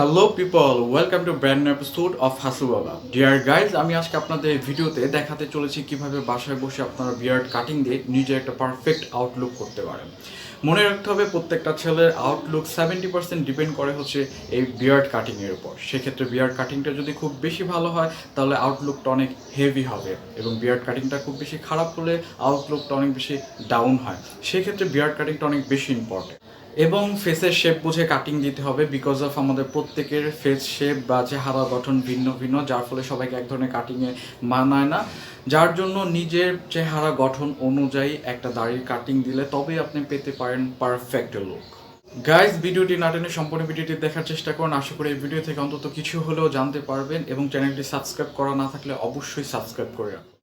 Hello people, welcome to brand new episode of Hasu Baba. Dear guys, আমি আজকে আপনাদের ভিডিওতে দেখাতে চলেছি কিভাবে বাসায় বসে আপনারা বিয়ার্ড কাটিং দিয়ে নিজের একটা পারফেক্ট আউটলুক করতে পারেন। মনে রাখতে হবে, প্রত্যেকটা ছেলের আউটলুক 70% ডিপেন্ড করে হচ্ছে এই বিয়ার্ড কাটিংয়ের উপর। সেক্ষেত্রে বিয়ার্ড কাটিংটা যদি খুব বেশি ভালো হয় তাহলে আউটলুকটা অনেক হেভি হবে, এবং বিয়ার্ড কাটিংটা খুব বেশি খারাপ হলে আউটলুকটা অনেক বেশি ডাউন হয়। সেক্ষেত্রে বিয়ার্ড কাটিংটা অনেক বেশি ইম্পর্টেন্ট, এবং ফেসের শেপ বুঝে কাটিং দিতে হবে। বিকজ অফ আমাদের প্রত্যেকের ফেস শেপ বা চেহারা গঠন ভিন্ন ভিন্ন, যার ফলে সবাইকে এক ধরনের কাটিংয়ে মানায় না। যার জন্য নিজের চেহারা গঠন অনুযায়ী একটা দাড়ির কাটিং দিলে তবেই আপনি পেতে পারেন পারফেক্ট লুক। গাইজ, ভিডিওটি না টেনে সম্পূর্ণ ভিডিওটি দেখার চেষ্টা করুন। আশা করি এই ভিডিও থেকে অন্তত কিছু হলেও জানতে পারবেন, এবং চ্যানেলটি সাবস্ক্রাইব করা না থাকলে অবশ্যই সাবস্ক্রাইব করে রাখুন।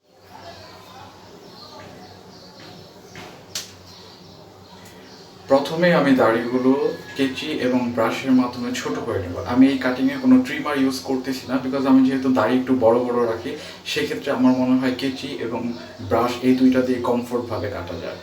প্রথমে আমি দাড়িগুলো কেচি এবং ব্রাশের মাধ্যমে ছোট করে নেব। আমি এই কাটিংয়ে কোনো ট্রিমার ইউজ করতেছি না, বিকজ আমি যেহেতু দাড়ি একটু বড় বড় রাখি, সেক্ষেত্রে আমার মনে হয় কেচি এবং ব্রাশ এই দুইটা দিয়ে কমফোর্টভাবে কাটা যায়।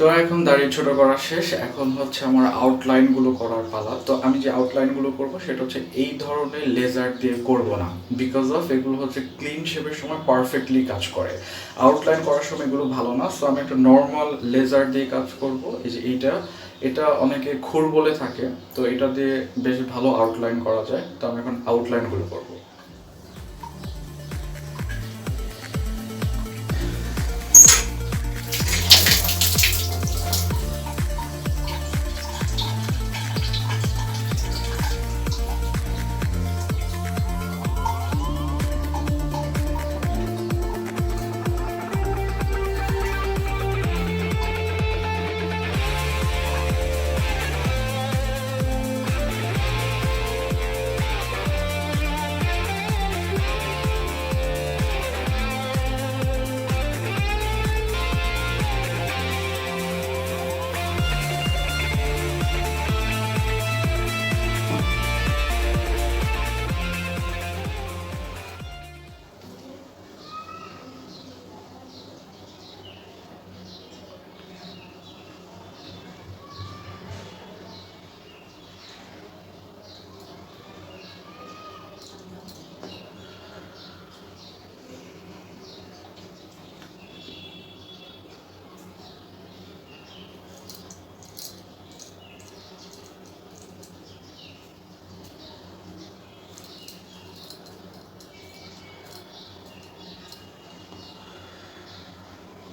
তো এখন দাড়ি ছোট করা শেষ, এখন হচ্ছে আমার আউটলাইনগুলো করার পালা। তো আমি যে আউটলাইনগুলো করব সেটা হচ্ছে এই ধরনের লেজার দিয়ে করব না, বিকজ অফ এগুলো হচ্ছে ক্লিন শেপের সময় পারফেক্টলি কাজ করে, আউটলাইন করার সময় এগুলো ভালো না। সো আমি একটা নর্মাল লেজার দিয়ে কাজ করব। এই যে এটা অনেকে খুর বলে থাকে, তো এটা দিয়ে বেশ ভালো আউটলাইন করা যায়। তো আমি এখন আউটলাইনগুলো করব।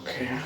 Okay.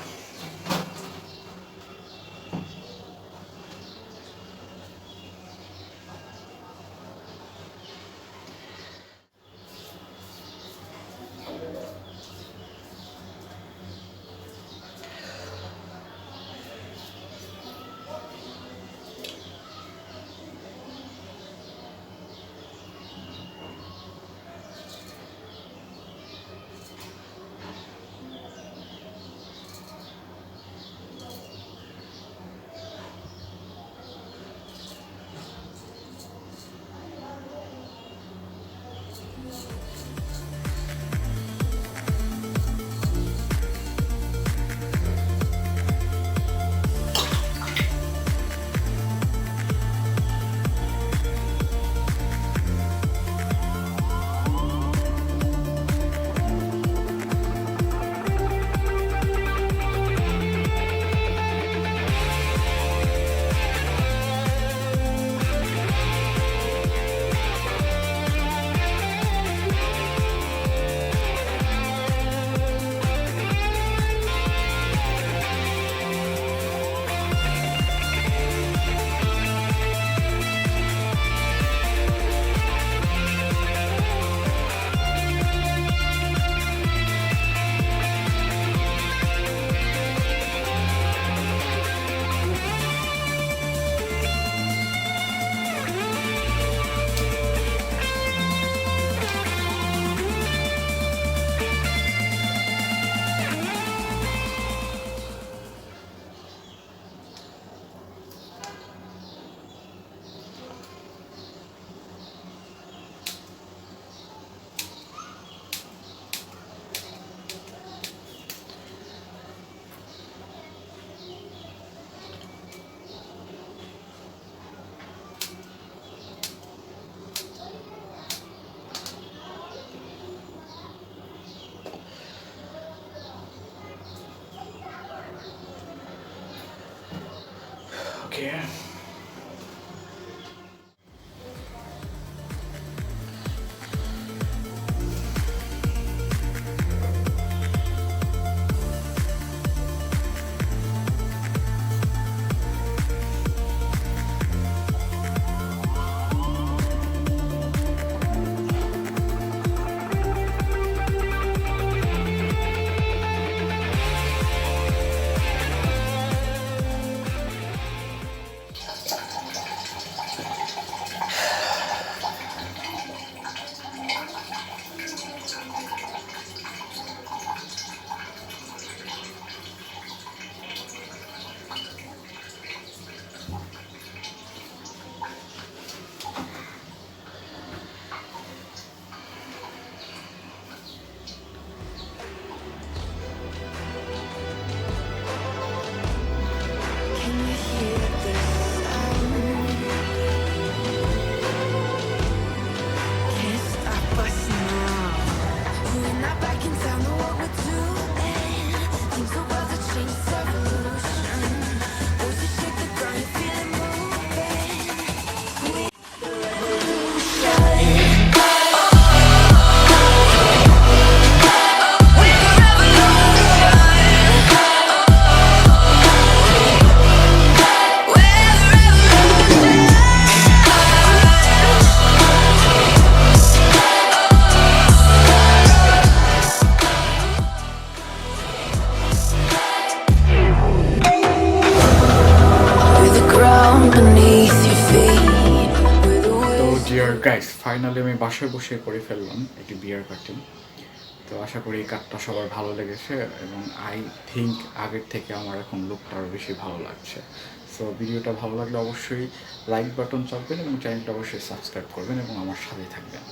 ডিয়ার গাইস, ফাইনালি আমি বাসায় বসে করে ফেললাম একটি বিয়ার কাটিং। তো আশা করি এই কাটটা সবার ভালো লেগেছে এবং আই থিঙ্ক আগের থেকে আমার এখন লুকটা আরও বেশি ভালো লাগছে। সো ভিডিওটা ভালো লাগলে অবশ্যই লাইক বাটন চাপবেন এবং চ্যানেলটা অবশ্যই সাবস্ক্রাইব করবেন এবং আমার সাথেই থাকবেন।